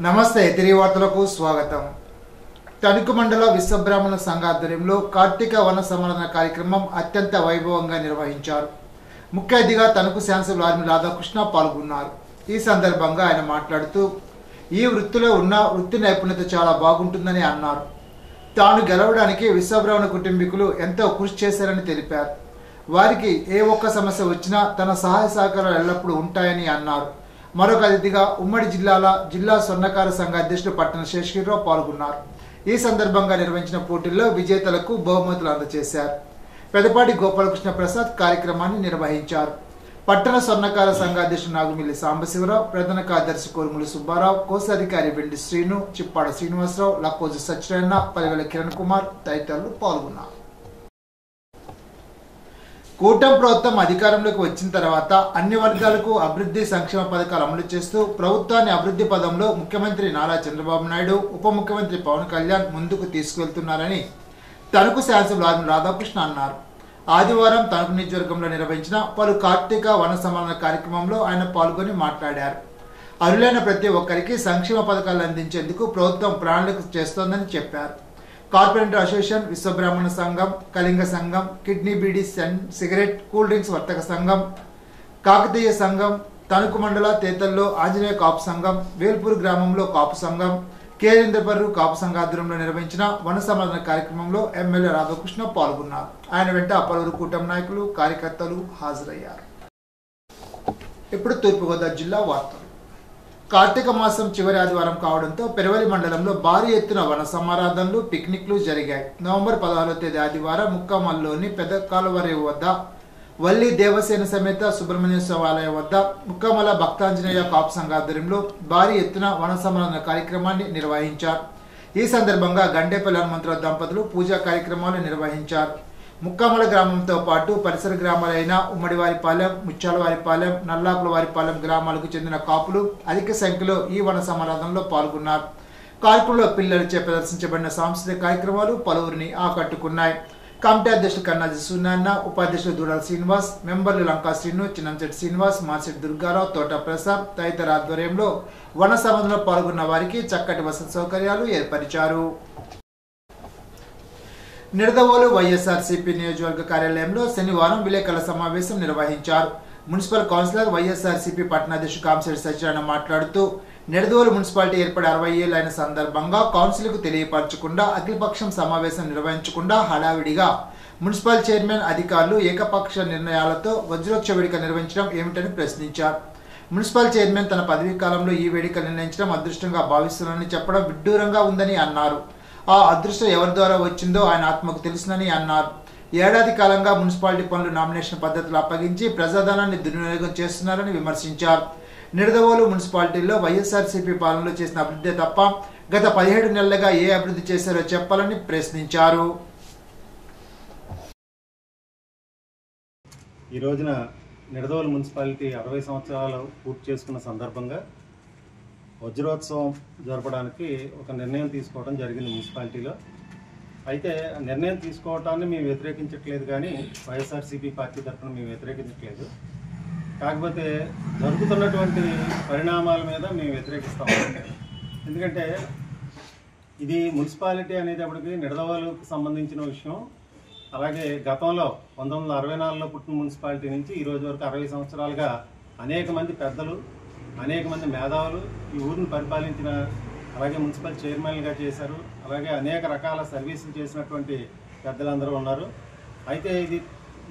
నమస్తే తిరిగి వార్తలకు స్వాగతం. తణుకు మండల విశ్వబ్రాహ్మణ సంఘ ఆధ్వర్యంలో కార్తీక వన సంవర్ధన కార్యక్రమం అత్యంత వైభవంగా నిర్వహించారు. ముఖ్య అతిథిగా తణుకు శాసనసభ్యులు ఆర్మీ రాధాకృష్ణ పాల్గొన్నారు. ఈ సందర్భంగా ఆయన మాట్లాడుతూ ఈ వృత్తిలో ఉన్న వృత్తి నైపుణ్యత చాలా బాగుంటుందని అన్నారు. తాను గెలవడానికి విశ్వబ్రాహ్మణ కుటుంబీకులు ఎంతో కృషి చేశారని తెలిపారు. వారికి ఏ ఒక్క సమస్య వచ్చినా తన సహాయ సహకారాలు ఎల్లప్పుడూ ఉంటాయని అన్నారు. మరొక అతిథిగా ఉమ్మడి జిల్లా స్వర్ణకార సంఘ అధ్యక్షుడు పట్టణ శేషగిరిరావు పాల్గొన్నారు. ఈ సందర్భంగా నిర్వహించిన పోటీల్లో విజేతలకు బహుమతులు అందజేశారు. పెదపాటి గోపాలకృష్ణ ప్రసాద్ కార్యక్రమాన్ని నిర్వహించారు. పట్టణ స్వర్ణకార సంఘ అధ్యక్షుడు నాగుమిల్లి సాంబశివరావు, ప్రధాన కార్యదర్శి కోరుములు సుబ్బారావు, కోశాధికారి వెండి శ్రీను, చిప్పాడ శ్రీనివాసరావు, లక్కోజు సత్యనారాయణ, పలివెల కిరణ్ కుమార్ తదితరులు పాల్గొన్నారు. కూటమి ప్రభుత్వం అధికారంలోకి వచ్చిన తర్వాత అన్ని వర్గాలకు అభివృద్ధి సంక్షేమ పథకాలు అమలు చేస్తూ ప్రభుత్వాన్ని అభివృద్ధి పదంలో ముఖ్యమంత్రి నారా చంద్రబాబు నాయుడు, ఉప ముఖ్యమంత్రి పవన్ కళ్యాణ్ ముందుకు తీసుకువెళ్తున్నారని తణుకు శాసనసభ్యులు ఆర్మీ రాధాకృష్ణ అన్నారు. ఆదివారం తణుకు నియోజకవర్గంలో నిర్వహించిన పలు కార్తీక వన సంవర్ధన కార్యక్రమంలో ఆయన పాల్గొని మాట్లాడారు. అర్హులైన ప్రతి ఒక్కరికి సంక్షేమ పథకాలు అందించేందుకు ప్రభుత్వం ప్రణాళిక చేస్తోందని చెప్పారు. కార్పొరేటర్ అసోసియేషన్, విశ్వబ్రాహ్మణ సంఘం, కళింగ సంఘం, kidney beedi, cigarette, cool drinks వర్తక సంఘం, కాకతీయ సంఘం, తణుకు మండల తేతల్లో ఆంజనేయ కాపు సంఘం, వేల్పూర్ గ్రామంలో కాపు సంఘం, కేంద్రపర్రు కాపు సంఘ ఆధ్వర్యంలో నిర్వహించిన వన సంవర్ధన కార్యక్రమంలో ఎమ్మెల్యే రాధాకృష్ణ పాల్గొన్నారు. ఆయన వెంట పలువురు కూటమి నాయకులు, కార్యకర్తలు హాజరయ్యారు. ఇప్పుడు తూర్పుగోదావరి జిల్లా వార్తలు. కార్తీక మాసం చివరి ఆదివారం కావడంతో పెరవలి మండలంలో భారీ ఎత్తున వన సమారాధనలు, పిక్నిక్లు జరిగాయి. నవంబర్ 16వ తేదీ ఆదివారం ముక్కామల్లోని పెద్ద కాలువరి వద్ద వల్లి దేవసేన సమేత సుబ్రహ్మణ్య స్వామి ఆలయం వద్ద ముక్కామల భక్తాంజనేయ కాపు సంఘ ఆధ్వర్యంలో భారీ ఎత్తున వన సమారాధన కార్యక్రమాన్ని నిర్వహించారు. ఈ సందర్భంగా గండేపల్లి హనుమంతరావు దంపతులు పూజా కార్యక్రమాలు నిర్వహించారు. ముక్కామల గ్రామంతో పాటు పరిసర గ్రామాలైన ఉమ్మడివారిపాలెం, ముచ్చాలవారిపాలెం, నల్లాకులవారిపాలెం గ్రామాలకు చెందిన కాపులు అధిక సంఖ్యలో ఈ వన సమారాధనలో పాల్గొన్నారు. కార్యక్రమంలో పిల్లలచే ప్రదర్శించబడిన సాంస్కృతిక కార్యక్రమాలు పలువురిని ఆకట్టుకున్నాయి. కమిటీ అధ్యక్షుడు కన్నాజీ సూర్యనారాయణ, ఉపాధ్యక్షుడు దూడాల శ్రీనివాస్, మెంబర్లు లంకా శ్రీను, చిన్నంశెట్టి శ్రీనివాస్, మార్చెట్టి దుర్గారావు, తోట ప్రసాద్ తదితర ఆధ్వర్యంలో వన సమారాధనలో పాల్గొన్న వారికి చక్కటి వసతి సౌకర్యాలు ఏర్పరిచారు. నిడదవోలు వైఎస్ఆర్సీపీ నియోజకవర్గ కార్యాలయంలో శనివారం విలేకరుల సమావేశం నిర్వహించారు. మున్సిపల్ కౌన్సిలర్ వైఎస్ఆర్సీపీ పట్టణాధ్యక్షుడు కామశెట్టి సత్యనారాయణ మాట్లాడుతూ నిడదవోలు మున్సిపాలిటీ ఏర్పడి 60 ఏళ్లు అయిన సందర్భంగా కౌన్సిల్కు తెలియపరచకుండా అఖిలపక్షం సమావేశం నిర్వహించకుండా హడావిడిగా మున్సిపల్ చైర్మన్, అధికారులు ఏకపక్ష నిర్ణయాలతో వజ్రోత్సవ వేడుక నిర్వహించడం ఏమిటని ప్రశ్నించారు. మున్సిపల్ చైర్మన్ తన పదవీ కాలంలో ఈ వేడుక నిర్ణయించడం అదృష్టంగా భావిస్తున్నానని చెప్పడం విడ్డూరంగా ఉందని అన్నారు. ఆ అదృష్టం ఎవరి ద్వారా వచ్చిందో ఆయన ఆత్మకు తెలుసునని అన్నారు. ఏడాది కాలంగా మున్సిపాలిటీ పనులు నామినేషన్ పద్ధతులు అప్పగించి ప్రజాధనాన్ని దుర్వినియోగం చేస్తున్నారని విమర్శించారు. నిడదవోలు మున్సిపాలిటీలో వైఎస్ఆర్సీపీ పాలనలో చేసిన అభివృద్ధి తప్ప గత 17 నెలలుగా ఏ అభివృద్ధి చేశారో చెప్పాలని ప్రశ్నించారు. ఈ రోజున నిడదవోలు మున్సిపాలిటీ 60 సంవత్సరాలు పూర్తి చేసుకున్న సందర్భంగా వజ్రోత్సవం జరపడానికి ఒక నిర్ణయం తీసుకోవడం జరిగింది మున్సిపాలిటీలో. అయితే నిర్ణయం తీసుకోవటాన్ని మేము వ్యతిరేకించట్లేదు, కానీ వైఎస్ఆర్సీపీ పార్టీ తరఫున మేము వ్యతిరేకించట్లేదు. కాకపోతే జరుగుతున్నటువంటి పరిణామాల మీద మేము వ్యతిరేకిస్తాము. ఎందుకంటే ఇది మున్సిపాలిటీ అనేటప్పటికి నిడదవోలుకు సంబంధించిన విషయం. అలాగే గతంలో 1964లో పుట్టిన మున్సిపాలిటీ నుంచి ఈ రోజు వరకు 60 సంవత్సరాలుగా అనేక మంది పెద్దలు, అనేక మంది మేధావులు ఈ ఊరిని పరిపాలించిన, అలాగే మున్సిపల్ చైర్మన్గా చేశారు. అలాగే అనేక రకాల సర్వీసులు చేసినటువంటి పెద్దలందరూ ఉన్నారు. అయితే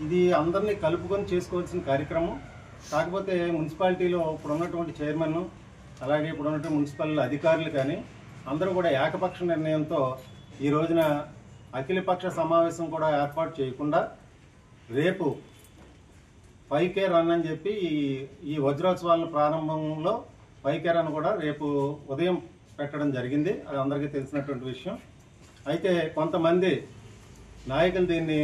ఇది అందరినీ కలుపుకొని చేసుకోవాల్సిన కార్యక్రమం. కాకపోతే మున్సిపాలిటీలో ఇప్పుడు ఉన్నటువంటి చైర్మన్, అలాగే ఇప్పుడు ఉన్నటువంటి మున్సిపల్ అధికారులు కానీ అందరూ కూడా ఏకపక్ష నిర్ణయంతో ఈ రోజున అఖిలపక్ష సమావేశం కూడా ఏర్పాటు చేయకుండా రేపు 5K రన్ అని చెప్పి ఈ వజ్రోత్సవాల ప్రారంభంలో 5K రన్ కూడా రేపు ఉదయం పెట్టడం జరిగింది. అది అందరికీ తెలిసినటువంటి విషయం. అయితే కొంతమంది నాయకులు దీన్ని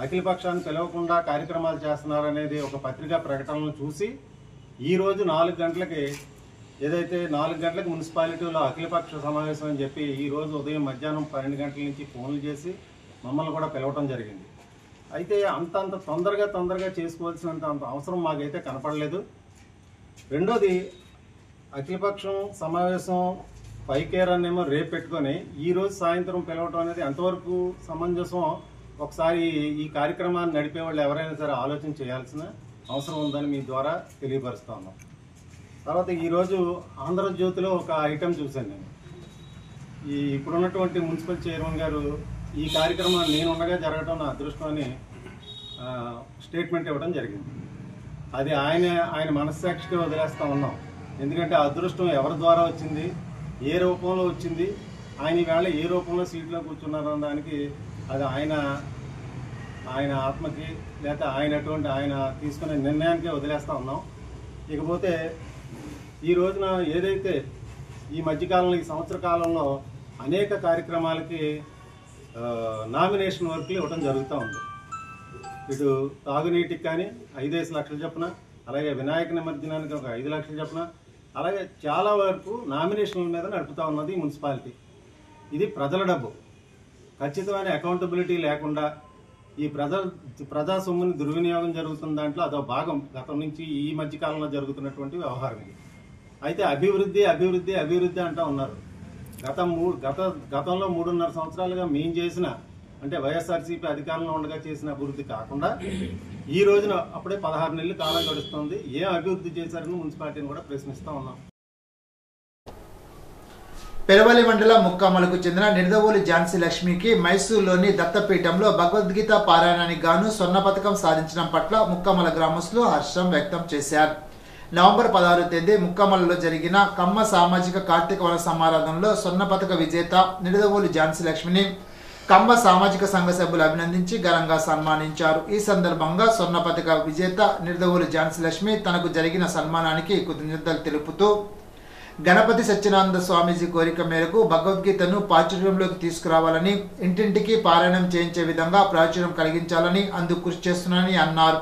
అఖిలపక్షాన్ని పిలవకుండా కార్యక్రమాలు చేస్తున్నారనేది ఒక పత్రికా ప్రకటనలు చూసి ఈరోజు 4 గంటలకి ఏదైతే 4 గంటలకు మున్సిపాలిటీలో అఖిలపక్ష సమావేశం అని చెప్పి ఈరోజు ఉదయం మధ్యాహ్నం 12 గంటల నుంచి ఫోన్లు చేసి మమ్మల్ని కూడా పిలవటం జరిగింది. అయితే అంత తొందరగా చేసుకోవాల్సినంత అవసరం మాకైతే కనపడలేదు. రెండోది అఖిలపక్షం సమావేశం పైకేరాన్నేమో రేపు పెట్టుకొని ఈరోజు సాయంత్రం పిలవటం అనేది ఎంతవరకు సమంజసం? ఒకసారి ఈ కార్యక్రమాన్ని నడిపే వాళ్ళు ఎవరైనా సరే ఆలోచన చేయాల్సిన అవసరం ఉందని మీ ద్వారా తెలియపరుస్తా ఉన్నాం. తర్వాత ఈరోజు ఆంధ్రజ్యోతిలో ఒక ఐటెం చూశాను నేను. ఇప్పుడున్నటువంటి మున్సిపల్ చైర్మన్ గారు ఈ కార్యక్రమాన్ని నేను ఉండగా జరగడం నా అదృష్టం అని స్టేట్మెంట్ ఇవ్వడం జరిగింది. అది ఆయన మనస్సాక్షికి వదిలేస్తూ ఉన్నాం. ఎందుకంటే ఆ అదృష్టం ఎవరి ద్వారా వచ్చింది, ఏ రూపంలో వచ్చింది, ఆయన ఈవేళ ఏ రూపంలో సీట్లో కూర్చున్నారు దానికి అది ఆయన ఆత్మకి లేకపోతే ఆయన తీసుకునే నిర్ణయానికి వదిలేస్తూ ఉన్నాం. ఇకపోతే ఈ రోజున ఏదైతే ఈ మధ్యకాలంలో ఈ సంవత్సర కాలంలో అనేక కార్యక్రమాలకి నామినేషన్ వర్క్లు ఇవ్వడం జరుగుతూ ఉంది. ఇటు తాగునీటికి కానీ 5 లక్షలు చొప్పున, అలాగే వినాయక నిమజ్జనానికి ఒక 5 లక్షలు చొప్పున, అలాగే చాలా వరకు నామినేషన్ల మీద నడుపుతూ ఉన్నది ఈ మున్సిపాలిటీ. ఇది ప్రజల డబ్బు. ఖచ్చితమైన అకౌంటబిలిటీ లేకుండా ఈ ప్రజా సొమ్ముని దుర్వినియోగం జరుగుతున్న దాంట్లో అదో భాగం గతం నుంచి ఈ మధ్యకాలంలో జరుగుతున్నటువంటి వ్యవహారం ఇది. అయితే అభివృద్ధి అభివృద్ధి అభివృద్ధి అంటూ ఉన్నారు. గతంలో 3.5 సంవత్సరాలుగా మేము చేసిన, అంటే వైఎస్ఆర్సీపీ అధికారంలో ఉండగా చేసిన అభివృద్ధి కాకుండా ఈ రోజున అప్పుడే 16 నెలలు కాలం గడుస్తుంది. ఏం అభివృద్ధి చేశారని మున్సిపాలిటీని కూడా ప్రశ్నిస్తూ ఉన్నాం. పెరవలి మండలం ముక్కామలకు చెందిన నిడదవోలు ఝాన్సీ లక్ష్మికి మైసూరులోని దత్తపీఠంలో భగవద్గీత పారాయణానికి గాను స్వర్ణ పథకం సాధించడం పట్ల ముక్కామల గ్రామస్తులు హర్షం వ్యక్తం చేశారు. నవంబర్ 16వ తేదీ ముక్కామలలో జరిగిన కమ్మ సామాజిక కార్తీక వన సమారాధనలో స్వర్ణ పథక విజేత నిడదవోలు ఝాన్సీ లక్ష్మిని కమ్మ సామాజిక సంఘ సభ్యులు అభినందించి ఘనంగా సన్మానించారు. ఈ సందర్భంగా స్వర్ణ పథక విజేత నిడదవోలు ఝాన్సీ లక్ష్మి తనకు జరిగిన సన్మానానికి కృతజ్ఞతలు తెలుపుతూ గణపతి సత్యనారాయణ స్వామీజీ కోరిక మేరకు భగవద్గీతను ప్రాచుర్యంలోకి తీసుకురావాలని, ఇంటింటికి పారాయణం చేయించే విధంగా ప్రాచుర్యం కలిగించాలని అందుకు కృషి చేస్తున్నానని అన్నారు.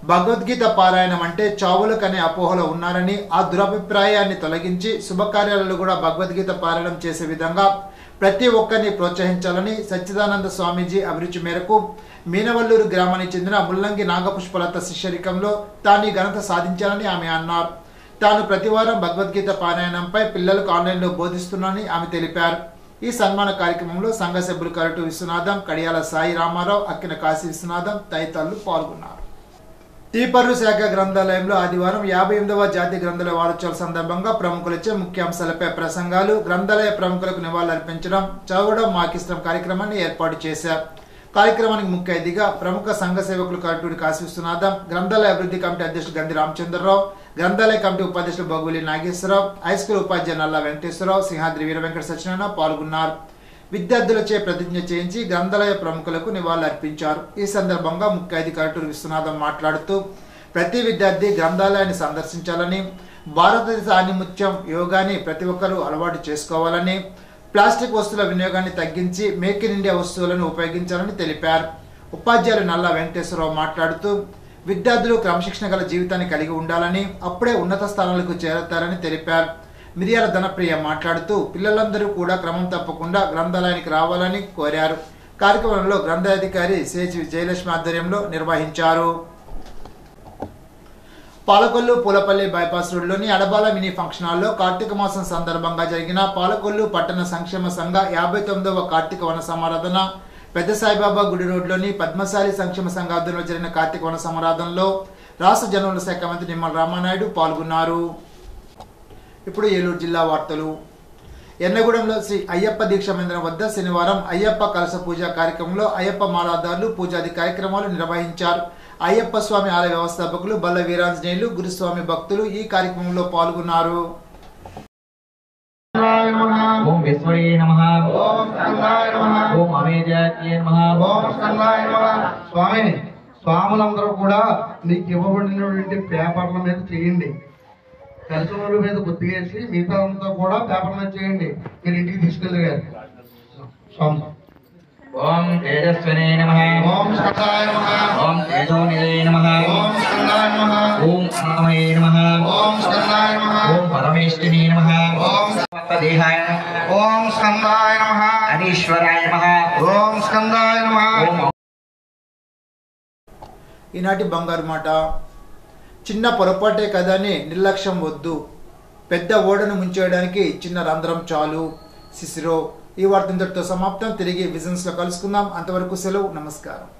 భగవద్గీత పారాయణం అంటే చావులకనే అపోహలో ఉన్నారని, ఆ దురభిప్రాయాన్ని తొలగించి శుభకార్యాలలో కూడా భగవద్గీత పారాయణం చేసే విధంగా ప్రతి ఒక్కరిని ప్రోత్సహించాలని సచ్చిదానంద స్వామీజీ అభిరుచి మేరకు మీనవల్లూరు గ్రామానికి చెందిన ముల్లంగి నాగపుష్పలత శిష్యరికంలో తాను ఘనత సాధించాలని ఆమె అన్నారు. తాను ప్రతివారం భగవద్గీత పారాయణంపై పిల్లలకు ఆన్లైన్లో బోధిస్తున్నానని ఆమె తెలిపారు. ఈ సన్మాన కార్యక్రమంలో సంఘ సభ్యులు కరటు విశ్వనాథం, కడియాల సాయి రామారావు, అక్కిన కాశీ విశ్వనాథం తదితరులు పాల్గొన్నారు. తీపర్రు శాఖ గ్రంథాలయంలో ఆదివారం 58వ జాతీయ గ్రంథాలయ వారోత్సవాల సందర్భంగా ప్రముఖులచే ముఖ్యాంశాలపై ప్రసంగాలు, గ్రంథాలయ ప్రముఖులకు నివాళులర్పించడం, చదవడం మాకిష్టం కార్యక్రమాన్ని ఏర్పాటు చేశారు. కార్యక్రమానికి ముఖ్య అతిథిగా ప్రముఖ సంఘ సేవకులు కరటూరి కాశీ విశ్వనాథం, గ్రంథాలయ అభివృద్ధి కమిటీ అధ్యక్షుడు గంధి రామచంద్రరావు, గ్రంథాలయ కమిటీ ఉపాధ్యక్షులు బొగులి నాగేశ్వరరావు, హైస్కూల్ ఉపాధ్యాయులు నల్లా వెంకటేశ్వరరావు, సింహాద్రి వీర వెంకట సత్యనారాయణ పాల్గొన్నారు. విద్యార్థులచే ప్రతిజ్ఞ చేయించి గ్రంథాలయ ప్రముఖులకు నివాళులర్పించారు. ఈ సందర్భంగా ముఖ్య అతిథి కరటూరి విశ్వనాథం మాట్లాడుతూ ప్రతి విద్యార్థి గ్రంథాలయాన్ని సందర్శించాలని, భారతదేశ ఆణిముత్యం యోగాని ప్రతి ఒక్కరూ అలవాటు చేసుకోవాలని, ప్లాస్టిక్ వస్తువుల వినియోగాన్ని తగ్గించి మేక్ ఇన్ ఇండియా వస్తువులను ఉపయోగించాలని తెలిపారు. ఉపాధ్యాయులు నల్లా వెంకటేశ్వరరావు మాట్లాడుతూ విద్యార్థులు క్రమశిక్షణ గల జీవితాన్ని కలిగి ఉండాలని, అప్పుడే ఉన్నత స్థానాలకు చేరతారని తెలిపారు. మిరియాల ధనప్రియ మాట్లాడుతూ పిల్లలందరూ కూడా క్రమం తప్పకుండా గ్రంథాలయానికి రావాలని కోరారు. కార్యక్రమంలో గ్రంథాధికారి సేచి జయలక్ష్మి ఆధ్వర్యంలో నిర్వహించారు. పాలకొల్లు పూలపల్లి బైపాస్ రోడ్లోని అడబాల మినీ ఫంక్షన్ హాల్లో కార్తీక మాసం సందర్భంగా జరిగిన పాలకొల్లు పట్టణ సంక్షేమ సంఘ 59వ కార్తీక వన సమారాధన, పెద్ద సాయిబాబా గుడి రోడ్లోని పద్మశాలి సంక్షేమ సంఘ ఆధ్వర్యంలో జరిగిన కార్తీక వన సమారాధనలో రాష్ట్ర జనవరుల శాఖ మంత్రి నిమ్మల రామానాయుడు పాల్గొన్నారు. ఇప్పుడు ఏలూరు జిల్లా వార్తలు. ఎన్నగూడెంలో శ్రీ అయ్యప్ప దీక్ష మందిరం వద్ద శనివారం అయ్యప్ప కలశ పూజ కార్యక్రమంలో అయ్యప్ప మాలాదారులు పూజాది కార్యక్రమాలు నిర్వహించారు. అయ్యప్ప స్వామి ఆలయ వ్యవస్థాపకులు బల్ల వీరాంజనేయులు, గురుస్వామి భక్తులు ఈ కార్యక్రమంలో పాల్గొన్నారు. ఓం విశ్వరే నమః, ఓం స్కందాయ నమః, ఓం అమేజాయ నమః, ఓం స్కందాయ నమః. స్వాములందరూ కూడా మీకు ఇవ్వబడినటువంటి పేపర్ల మీద చేయండి. కలశముల మీద గుర్తుకేసి మిగతా అంతా కూడా పేపర్ మీద చేయండి. మీరు ఇంటికి తీసుకెళ్ళారు. స్వామి ఓం తేజస్వనే నమః, ఓం స్కందాయ నమః, ఓం తేజోనిధే నమః, ఓం స్కందాయ నమః, ఓం అన్నమయే నమః, ఓం స్కందాయ నమః, ఓం పరమేశ్వరే నమః, ఓం దేహాయ నమః, ఓం స్కందాయ నమః, అనీశ్వరాయ నమః, ఓం స్కందాయ నమః. ఈనాటి బంగారు మాట. చిన్న పొరపాటే కదని నిర్లక్ష్యం వద్దు. పెద్ద ఓడను ముంచేయడానికి చిన్న రంధ్రం చాలు. సిసిరో. ఈ వార్త ఇంతటితో సమాప్తం. తిరిగి విజన్స్ లో కలుసుకుందాం. అంతవరకు సెలవు. నమస్కారం.